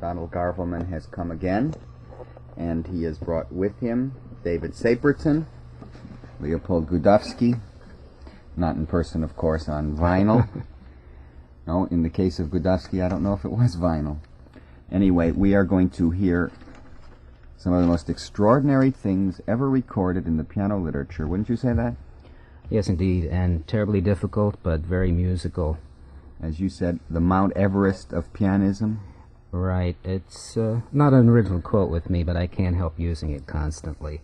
Donald Garvelmann has come again, and he has brought with him David Saperton, Leopold Godowsky, not in person, of course, on vinyl. No, in the case of Godowsky, I don't know if it was vinyl. Anyway, we are going to hear some of the most extraordinary things ever recorded in the piano literature. Wouldn't you say that? Yes, indeed, and terribly difficult, but very musical. As you said, the Mount Everest of pianism? Right. It's not an original quote with me, but I can't help using it constantly.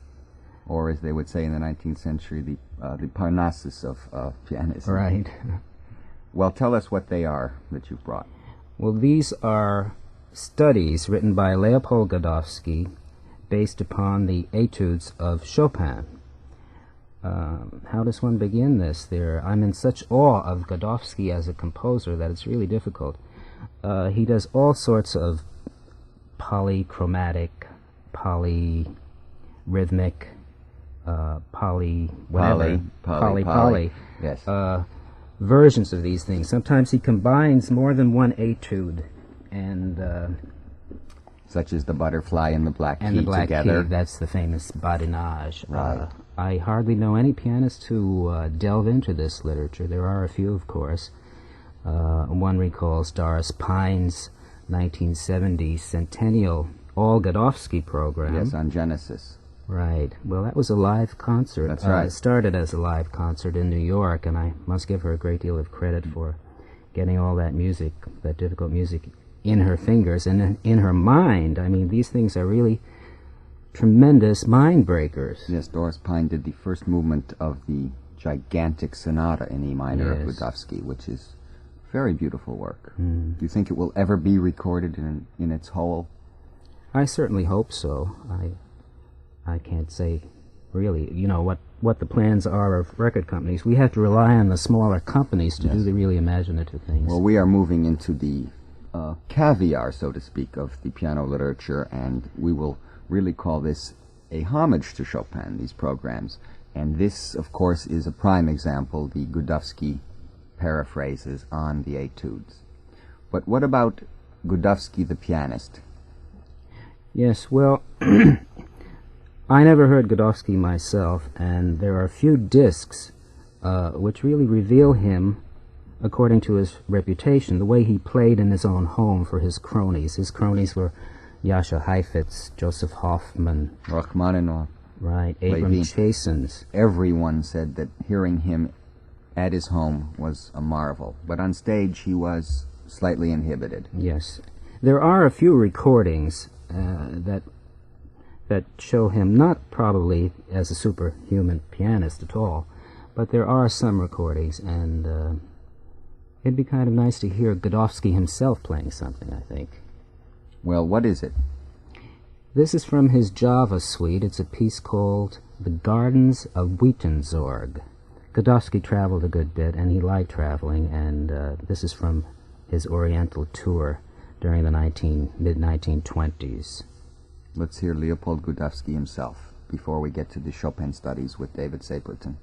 Or, as they would say in the 19th century, the Parnassus of pianism. Right. Well, tell us what they are that you've brought. Well, these are studies written by Leopold Godowsky based upon the etudes of Chopin. How does one begin this? I'm in such awe of Godowsky as a composer that it's really difficult. He does all sorts of polychromatic, polyrhythmic, poly Yes. Versions of these things. Sometimes he combines more than one etude, and such as the butterfly and the black and key the black together. Key, that's the famous badinage. Right. I hardly know any pianist who delve into this literature. There are a few, of course. One recalls Doris Pine's 1970 centennial all Godowsky program. Yes, on Genesis. Right. Well, that was a live concert. That's right. It started as a live concert in New York, and I must give her a great deal of credit for getting all that music, that difficult music, in her fingers and in her mind. I mean, these things are really tremendous mind breakers. Yes, Doris Pine did the first movement of the gigantic sonata in E minor of Godowsky, which is very beautiful work. Do you think it will ever be recorded in its whole? I certainly hope so. I can't say really, what the plans are of record companies. We have to rely on the smaller companies to do the really imaginative things. Well, we are moving into the caviar, so to speak, of the piano literature, and we will really call this a homage to Chopin, these programs. And this, of course, is a prime example, the Godowsky paraphrases on the etudes. But what about Godowsky the pianist? Yes, well, I never heard Godowsky myself, and there are a few discs which really reveal him according to his reputation, the way he played in his own home for his cronies. His cronies were Jascha Heifetz, Joseph Hoffman, Rachmaninoff, right, Abram Levine. Chasins. Everyone said that hearing him at his home was a marvel, but on stage he was slightly inhibited. Yes. There are a few recordings that show him not probably as a superhuman pianist at all, but there are some recordings, and it'd be kind of nice to hear Godowsky himself playing something, I think. Well, what is it? This is from his Java suite. It's a piece called The Gardens of Wittenzorg. Godowsky traveled a good bit, and he liked traveling, and this is from his Oriental tour during the mid-1920s. Let's hear Leopold Godowsky himself before we get to the Chopin studies with David Saperton.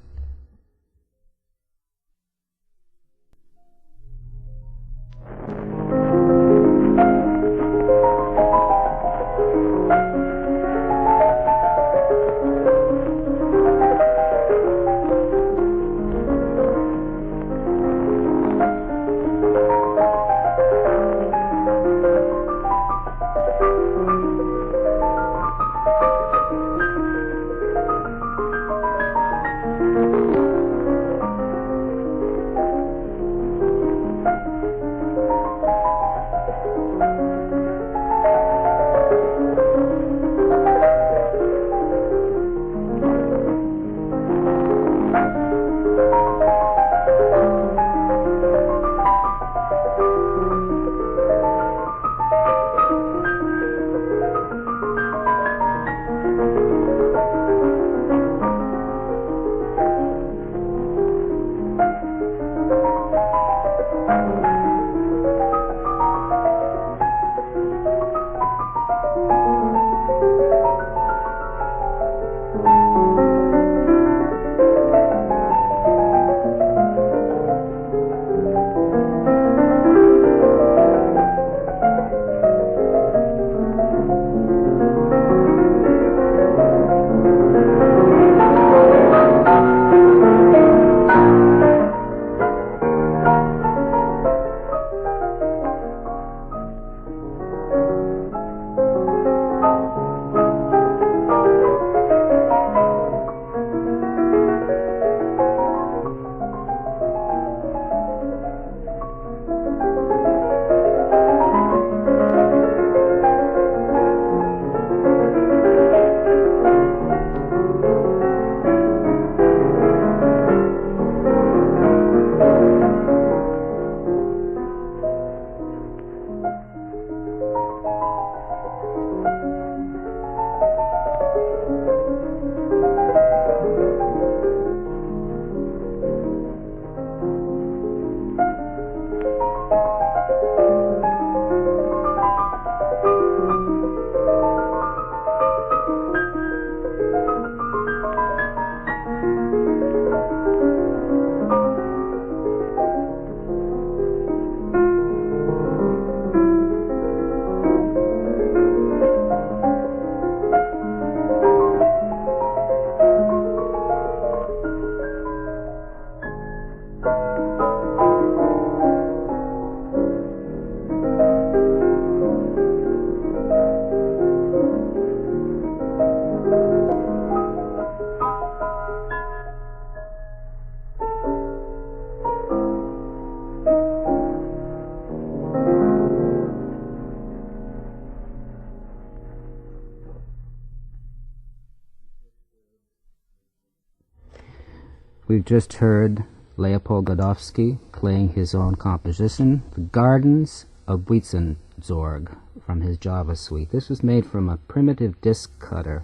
We've just heard Leopold Godowsky playing his own composition, The Gardens of Buitzenzorg, from his Java suite. This was made from a primitive disc cutter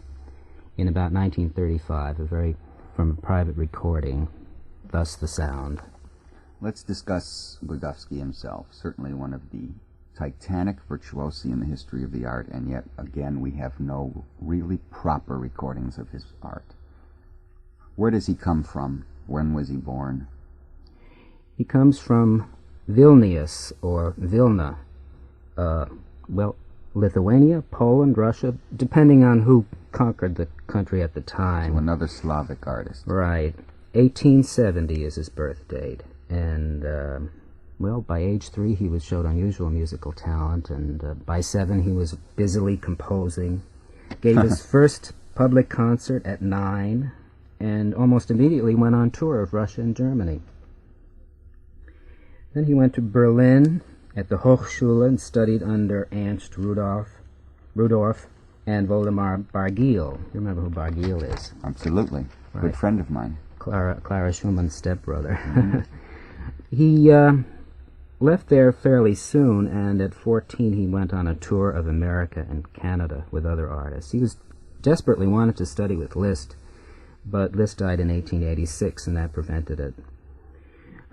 in about 1935, from a private recording, thus the sound. Let's discuss Godowsky himself, certainly one of the titanic virtuosi in the history of the art, and yet, again, we have no really proper recordings of his art. Where does he come from? When was he born? He comes from Vilnius, or Vilna, Lithuania, Poland, Russia, depending on who conquered the country at the time. So another Slavic artist. Right. 1870 is his birth date. And, by age 3 he showed unusual musical talent, and by 7 he was busily composing. Gave his first public concert at 9, and almost immediately went on tour of Russia and Germany. Then he went to Berlin at the Hochschule and studied under Ernst Rudolph and Waldemar Bargiel. You remember who Bargiel is? Absolutely. Right. Good friend of mine. Clara Schumann's stepbrother. Mm-hmm. He left there fairly soon, and at 14 he went on a tour of America and Canada with other artists. He desperately wanted to study with Liszt, but Liszt died in 1886, and that prevented it.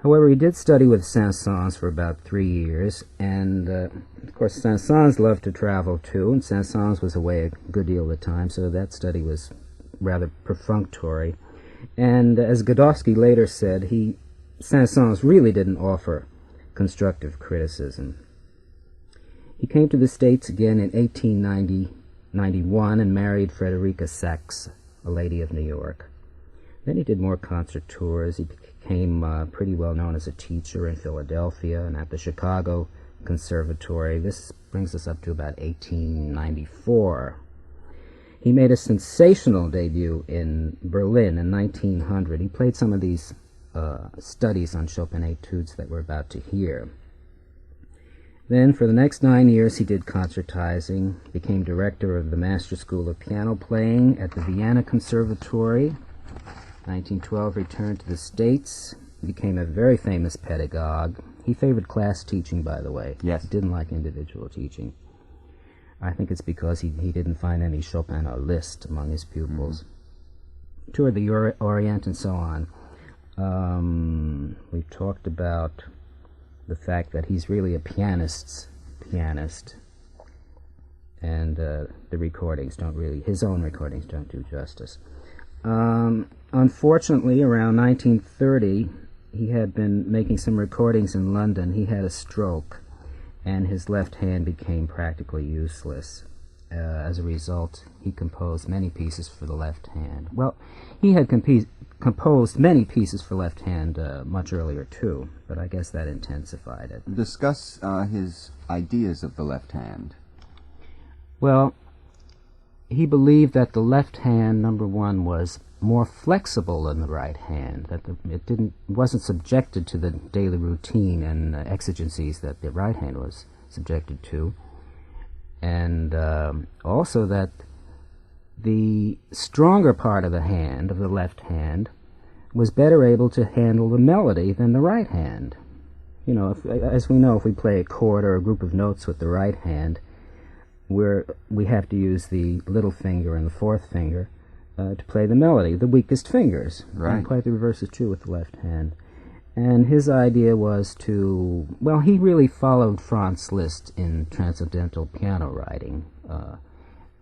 However, he did study with Saint-Saëns for about 3 years, and of course Saint-Saëns loved to travel too, and Saint-Saëns was away a good deal of the time, so that study was rather perfunctory. And as Godowsky later said, Saint-Saëns really didn't offer constructive criticism. He came to the States again in 1891 and married Frederica Sachs, a lady of New York. Then he did more concert tours. He became pretty well known as a teacher in Philadelphia and at the Chicago Conservatory. This brings us up to about 1894. He made a sensational debut in Berlin in 1900. He played some of these studies on Chopin etudes that we're about to hear. Then for the next 9 years he did concertizing, became director of the Master School of Piano Playing at the Vienna Conservatory. 1912 returned to the States, became a very famous pedagogue. He favored class teaching, by the way. Yes. He didn't like individual teaching. I think it's because he didn't find any Chopin or Liszt among his pupils. Mm-hmm. Toured the Orient and so on. We've talked about the fact that he's really a pianist, and the recordings his own recordings don't do justice. Unfortunately, around 1930, he had been making some recordings in London. He had a stroke, and his left hand became practically useless. As a result, he composed many pieces for the left hand. Well, he had composed many pieces for left hand much earlier too, but I guess that intensified it. Discuss his ideas of the left hand. Well, he believed that the left hand, number one, was more flexible than the right hand, that it wasn't subjected to the daily routine and exigencies that the right hand was subjected to, and also that the stronger part of the hand, of the left hand, was better able to handle the melody than the right hand. You know, as we know, if we play a chord or a group of notes with the right hand, we have to use the little finger and the fourth finger to play the melody, the weakest fingers. Right. And quite the reverse is true with the left hand. And his idea was he really followed Franz Liszt in transcendental piano writing.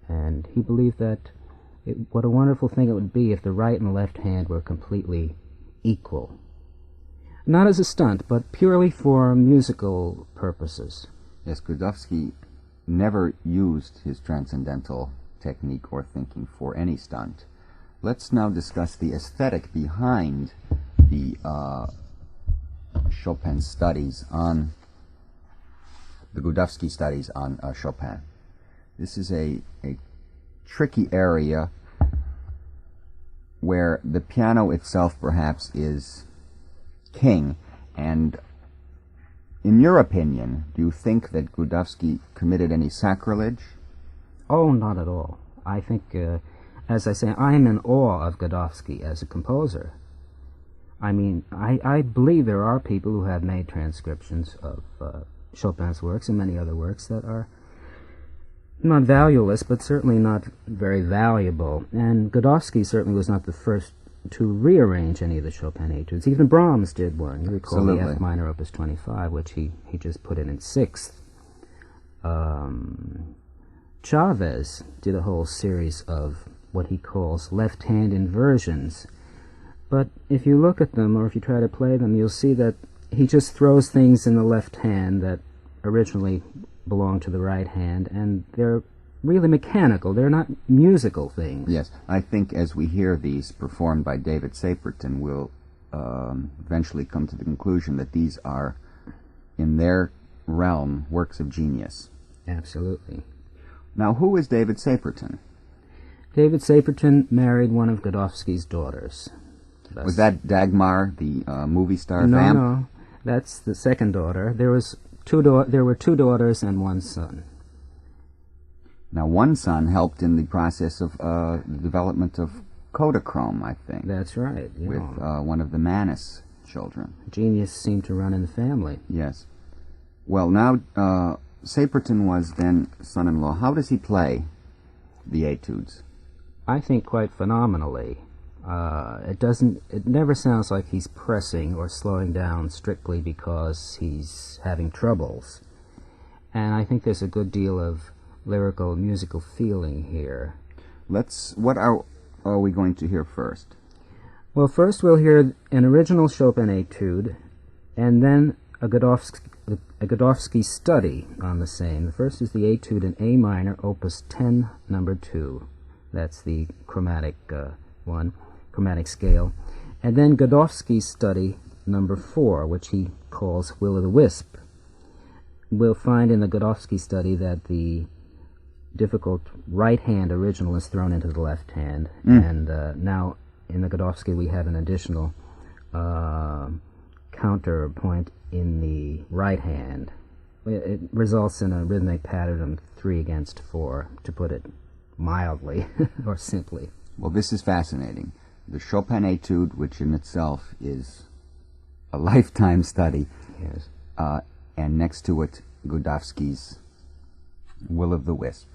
And he believed that what a wonderful thing it would be if the right and left hand were completely equal. Not as a stunt, but purely for musical purposes. Yes, Godowsky never used his transcendental technique or thinking for any stunt. Let's now discuss the aesthetic behind the Chopin studies on the Godowsky studies on Chopin. This is a tricky area where the piano itself perhaps is king, and in your opinion, do you think that Godowsky committed any sacrilege? Oh, not at all. I think, as I say, I am in awe of Godowsky as a composer. I mean, I believe there are people who have made transcriptions of Chopin's works and many other works that are not valueless, but certainly not very valuable. And Godowsky certainly was not the first to rearrange any of the Chopin etudes. Even Brahms did one. You recall the F minor opus 25, which he just put in sixth. Chavez did a whole series of what he calls left-hand inversions. But if you look at them, or if you try to play them, you'll see that he just throws things in the left hand that originally belonged to the right hand, and they're really mechanical. They're not musical things. Yes, I think as we hear these performed by David Saperton, we'll eventually come to the conclusion that these are, in their realm, works of genius. Absolutely. Now, who is David Saperton? David Saperton married one of Godowsky's daughters. Was that Dagmar, the movie star vamp? No, that's the second daughter. There were two daughters and one son. Now, one son helped in the process of the development of Kodachrome, I think. That's right. With one of the Manus children. Genius seemed to run in the family. Yes. Well, now, Saperton was then son-in-law. How does he play the etudes? I think quite phenomenally. It never sounds like he's pressing or slowing down strictly because he's having troubles. And I think there's a good deal of lyrical, musical feeling here. What are we going to hear first? Well, first we'll hear an original Chopin etude, and then a Godowsky study on the same. The first is the etude in A minor, opus 10, number 2. That's the chromatic chromatic scale. And then Godowsky's study number 4, which he calls Will o' the Wisp. We'll find in the Godowsky study that the difficult right hand original is thrown into the left hand, and now in the Godowsky we have an additional counterpoint in the right hand. It results in a rhythmic pattern of 3/4, to put it mildly or simply. Well, this is fascinating. The Chopin etude, which in itself is a lifetime study, yes, and next to it, Godowsky's Will o' the Wisp.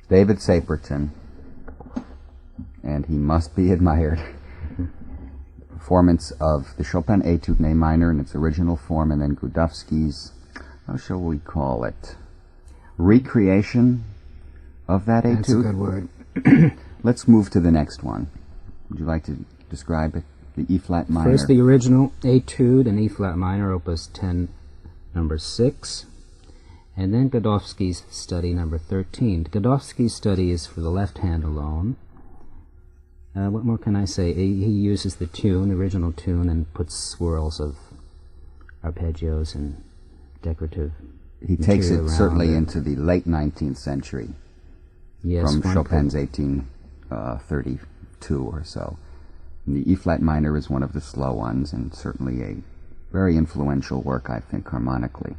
David Saperton, and he must be admired. Performance of the Chopin Etude in A minor in its original form, and then Godowsky's, how shall we call it, recreation of that etude? That's a good word. Let's move to the next one. Would you like to describe it? The E-flat minor. First, the original Etude in E-flat minor, Opus 10, number 6, and then Godowsky's study, number 13. Godowsky's study is for the left hand alone. What more can I say? He uses the tune, the original tune, and puts swirls of arpeggios and decorative He takes it material certainly around into the late 19th century, Yes, from one Chopin's could- 1832 or so. And the E-flat minor is one of the slow ones, and certainly a very influential work, I think, harmonically.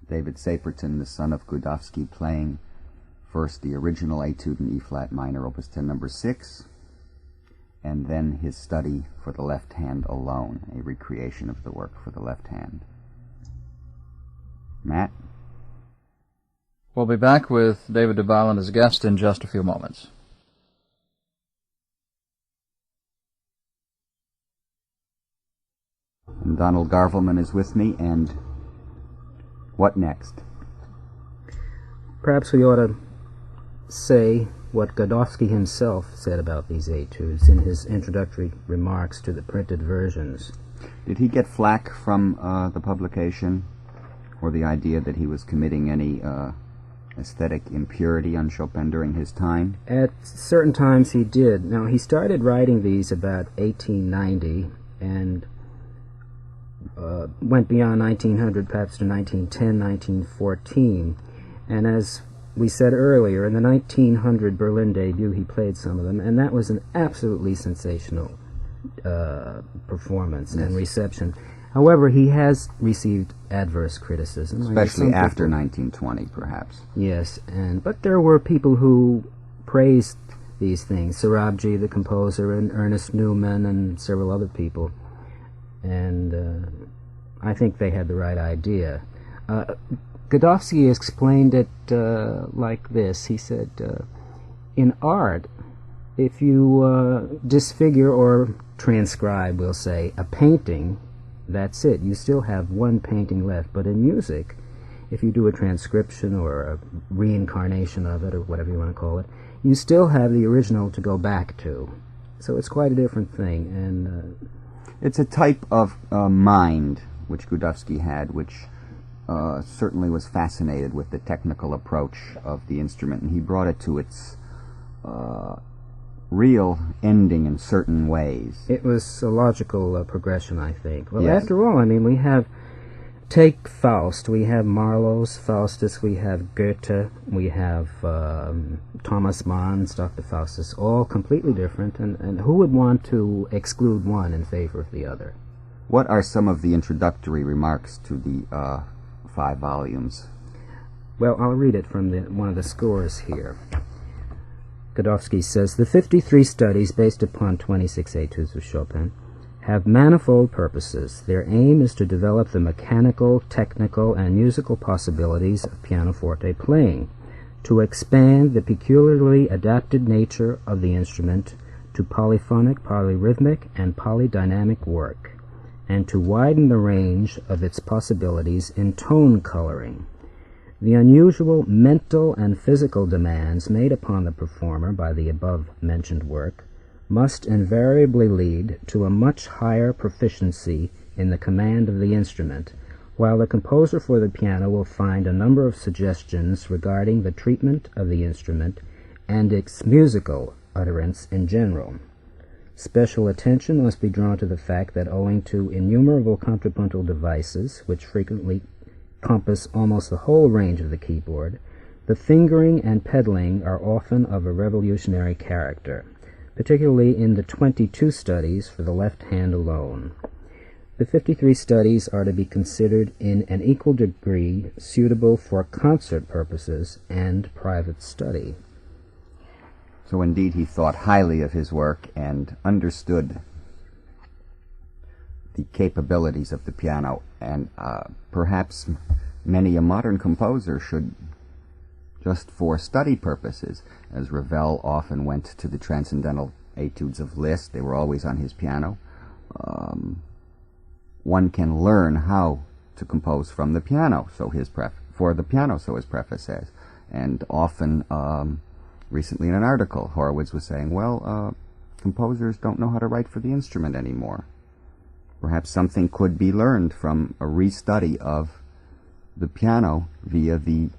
David Saperton, the son of Godowsky, playing first the original etude in E-flat minor, Opus 10, number 6, and then his study for the left hand alone, a recreation of the work for the left hand. Matt? We'll be back with David Dubal and his guest in just a few moments. And Donald Garvelmann is with me, and what next? Perhaps we ought to say what Godowsky himself said about these etudes in his introductory remarks to the printed versions. Did he get flack from the publication, or the idea that he was committing any aesthetic impurity on Chopin during his time? At certain times he did. Now, he started writing these about 1890 and went beyond 1900, perhaps to 1910, 1914. And as we said earlier, in the 1900 Berlin debut, he played some of them, and that was an absolutely sensational performance and reception. However, he has received adverse criticism. Especially after 1920, perhaps. Yes, but there were people who praised these things, Sarabji, the composer, and Ernest Newman, and several other people. And I think they had the right idea. Godowsky explained it like this. He said, in art, if you disfigure or transcribe, we'll say, a painting, that's it. You still have one painting left. But in music, if you do a transcription or a reincarnation of it, or whatever you want to call it, you still have the original to go back to. So it's quite a different thing. And it's a type of mind which Godowsky had, which certainly was fascinated with the technical approach of the instrument, and he brought it to its real ending in certain ways. It was a logical progression, I think. Well, yes. After all, I mean, take Faust, we have Marlowe's Faustus, we have Goethe, we have Thomas Mann's Dr. Faustus, all completely different, and who would want to exclude one in favor of the other? What are some of the introductory remarks to the 5 volumes? Well, I'll read it from one of the scores here. Godowsky says, the 53 studies based upon 26 etudes of Chopin have manifold purposes. Their aim is to develop the mechanical, technical, and musical possibilities of pianoforte playing, to expand the peculiarly adapted nature of the instrument to polyphonic, polyrhythmic, and polydynamic work, and to widen the range of its possibilities in tone coloring. The unusual mental and physical demands made upon the performer by the above-mentioned work must invariably lead to a much higher proficiency in the command of the instrument, while the composer for the piano will find a number of suggestions regarding the treatment of the instrument and its musical utterance in general. Special attention must be drawn to the fact that owing to innumerable contrapuntal devices, which frequently compass almost the whole range of the keyboard, the fingering and pedaling are often of a revolutionary character, particularly in the 22 studies for the left hand alone. The 53 studies are to be considered in an equal degree suitable for concert purposes and private study. So indeed he thought highly of his work and understood the capabilities of the piano, and perhaps many a modern composer should, just for study purposes, as Ravel often went to the transcendental etudes of Liszt, they were always on his piano, one can learn how to compose from the piano, so his preface says. And often, recently in an article, Horowitz was saying, well, composers don't know how to write for the instrument anymore. Perhaps something could be learned from a restudy of the piano via the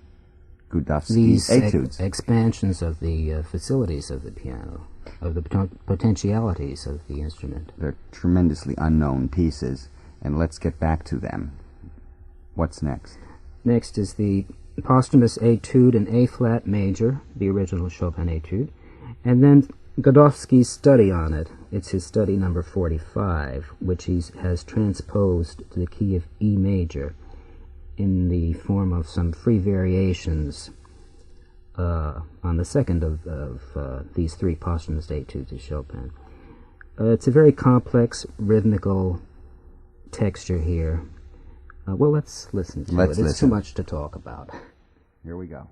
Godowsky etudes. Expansions of the facilities of the piano, of the potentialities of the instrument. They're tremendously unknown pieces, and let's get back to them. What's next? Next is the posthumous etude in A-flat major, the original Chopin etude, and then Godowsky's study on it. It's his study number 45, which he has transposed to the key of E major. in the form of some free variations on the second of these three posthumous etudes of Chopin. It's a very complex rhythmical texture here. Well, let's listen to it. It's too much to talk about. Here we go.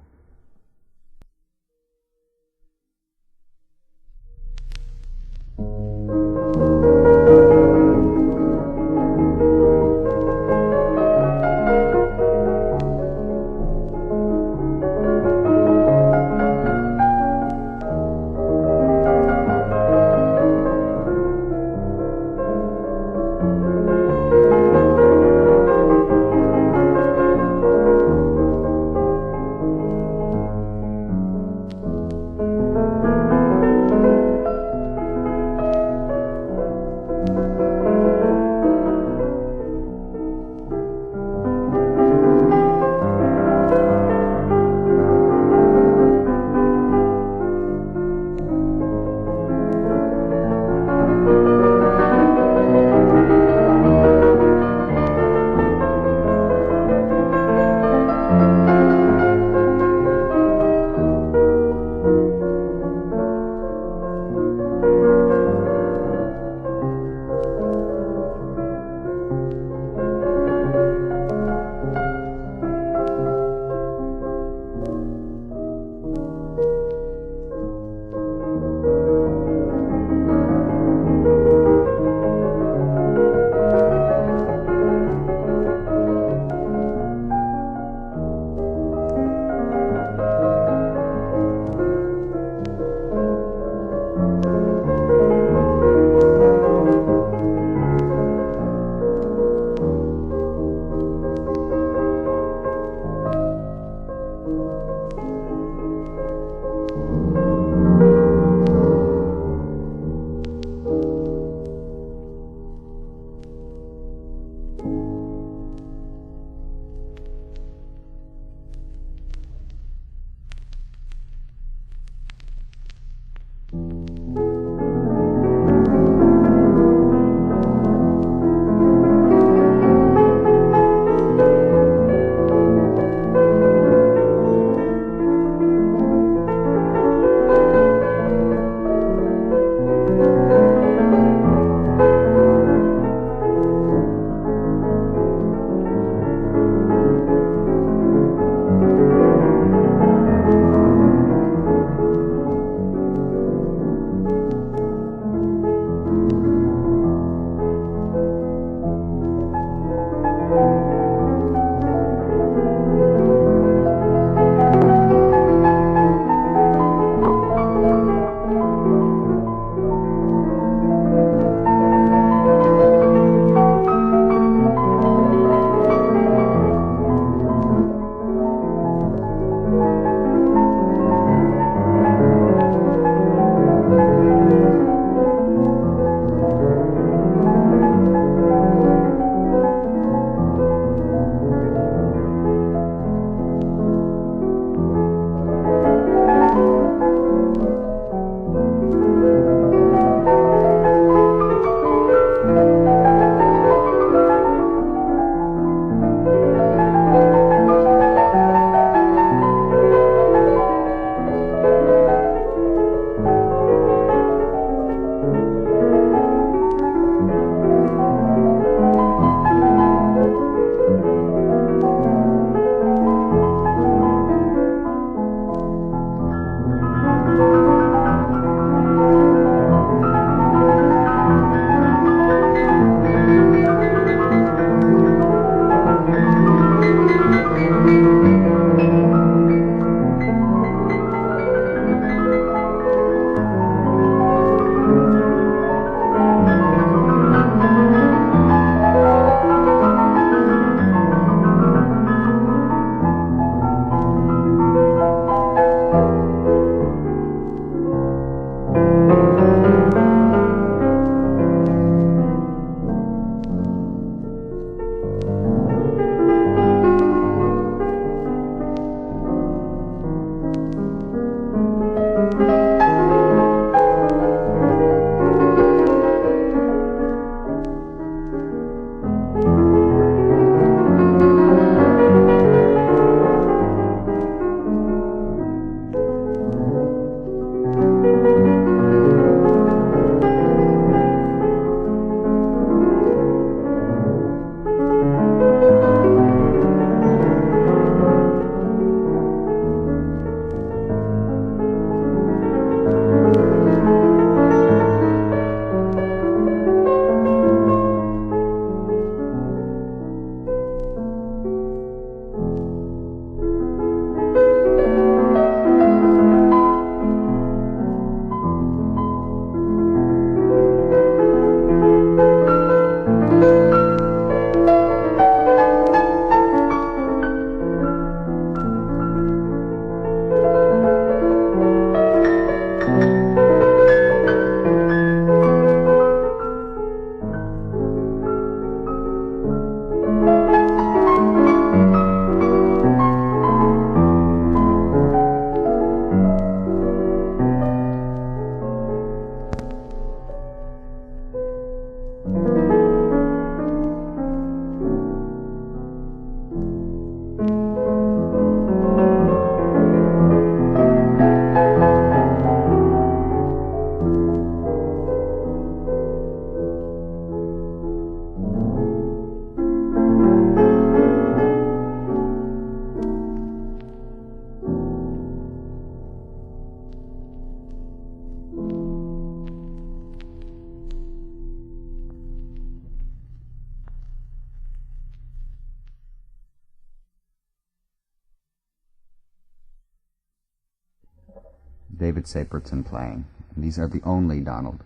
David Saperton playing. These are the only Donald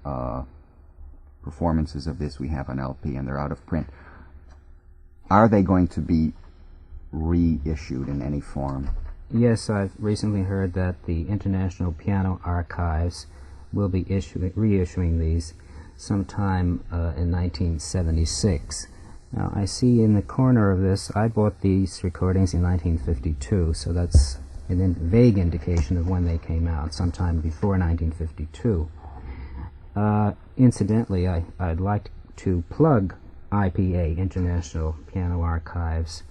performances of this we have on LP, and they're out of print. Are they going to be reissued in any form? Yes, I've recently heard that the International Piano Archives will be reissuing these sometime in 1976. Now, I see in the corner of this, I bought these recordings in 1952, so that's a vague indication of when they came out, sometime before 1952. Incidentally, I'd like to plug IPA, International Piano Archives,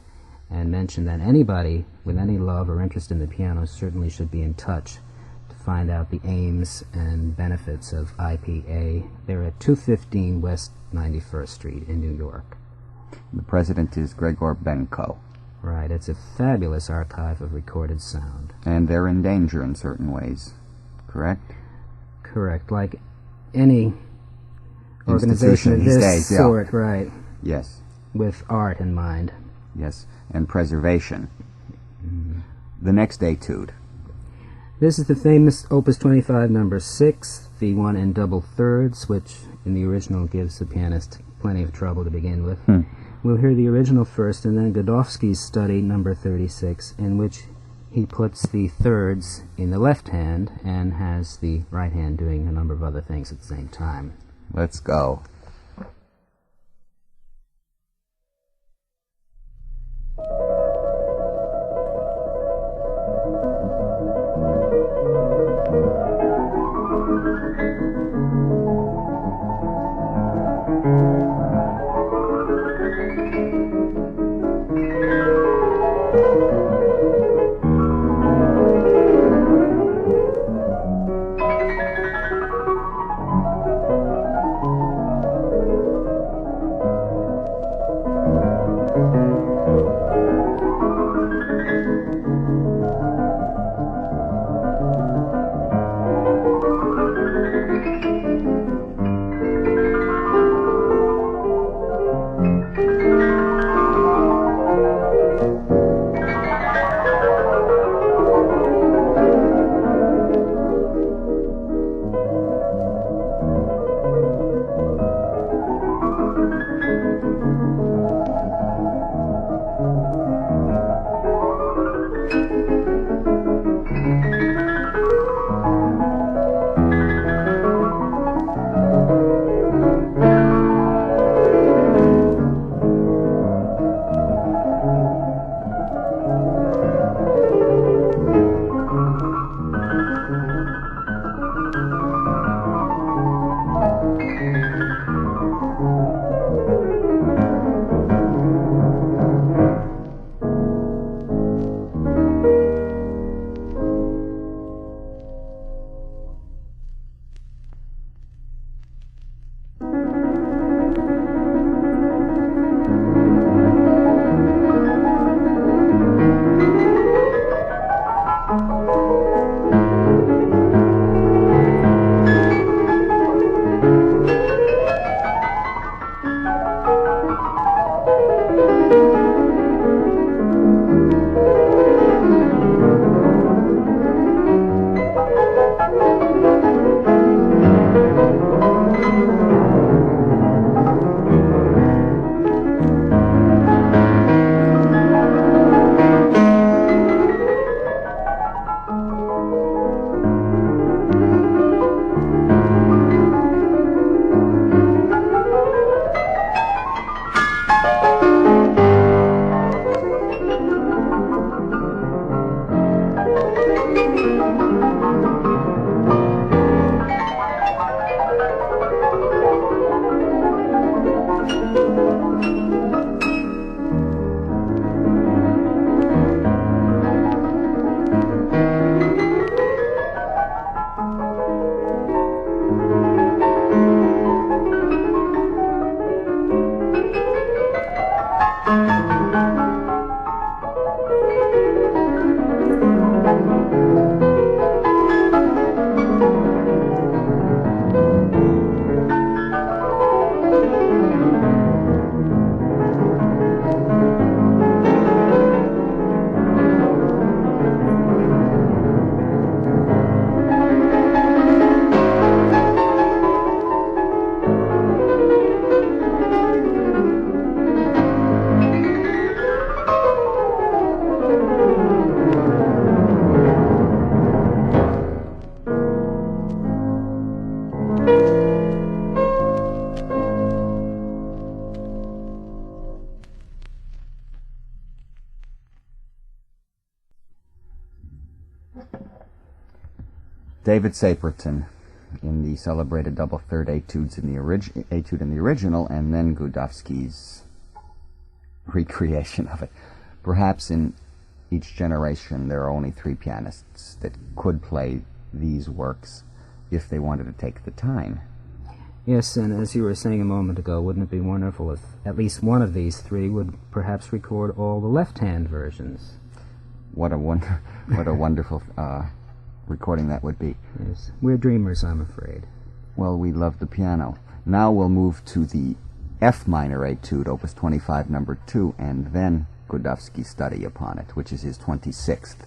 and mention that anybody with any love or interest in the piano certainly should be in touch to find out the aims and benefits of IPA. They're at 215 West 91st Street in New York. The president is Gregor Benko. Right, it's a fabulous archive of recorded sound. And they're in danger in certain ways, correct? Correct, like any organization of this sort, right. Yes. With art in mind. Yes, and preservation. The next etude. This is the famous Opus 25 number 6, the one in double thirds, which in the original gives the pianist plenty of trouble to begin with. We'll hear the original first, and then Godowsky's study number 36, in which he puts the thirds in the left hand and has the right hand doing a number of other things at the same time. Let's go. David Saperton in the celebrated double third etude in the original, and then Godowsky's recreation of it. Perhaps in each generation there are only 3 pianists that could play these works if they wanted to take the time. Yes, and as you were saying a moment ago, wouldn't it be wonderful if at least one of these 3 would perhaps record all the left-hand versions? What a wonderful recording that would be. Yes, we're dreamers, I'm afraid. Well, we love the piano. Now we'll move to the F minor etude, Opus 25, number 2, and then Godowsky's study upon it, which is his 26th.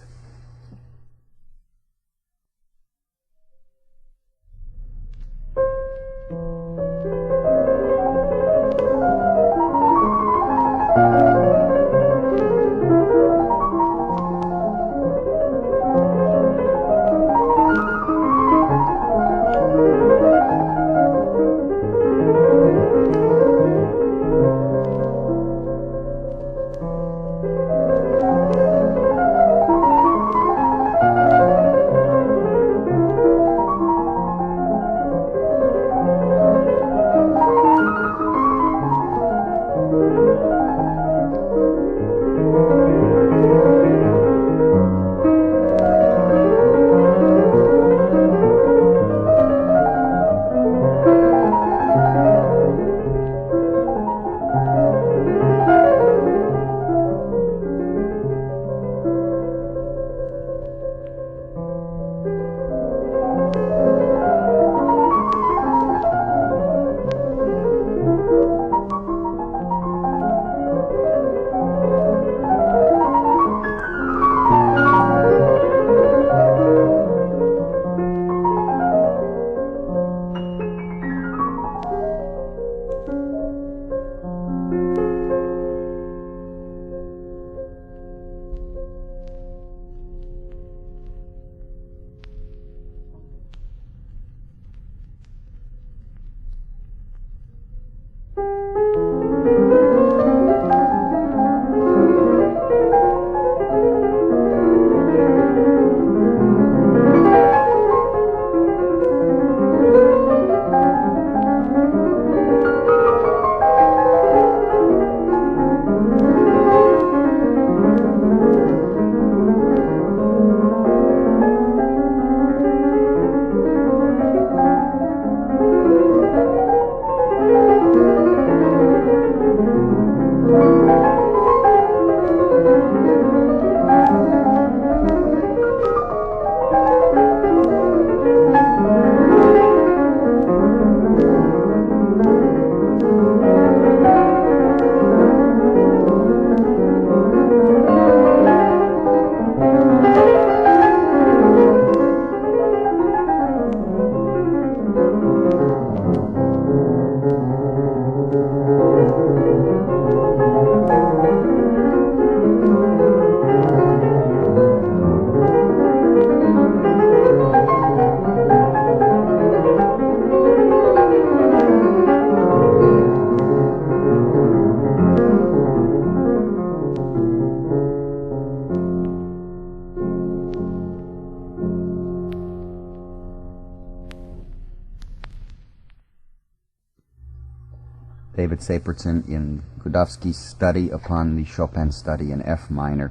David Saperton in Godowsky's study upon the Chopin study in F minor.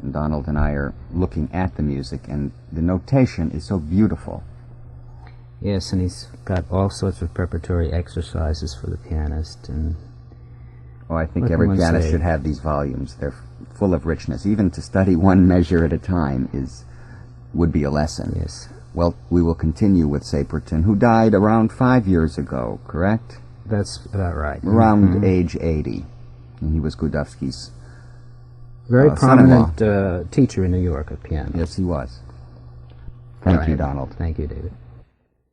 And Donald and I are looking at the music, and the notation is so beautiful. Yes, and he's got all sorts of preparatory exercises for the pianist. And oh, I think every pianist should have these volumes. They're full of richness. Even to study one measure at a time would be a lesson. Yes. Well, we will continue with Saperton, who died around 5 years ago, correct? That's about right. Around age 80. And he was Godowsky's very son-in-law. prominent teacher in New York of piano. Yes, he was. Thank you, Donald. Thank you, David.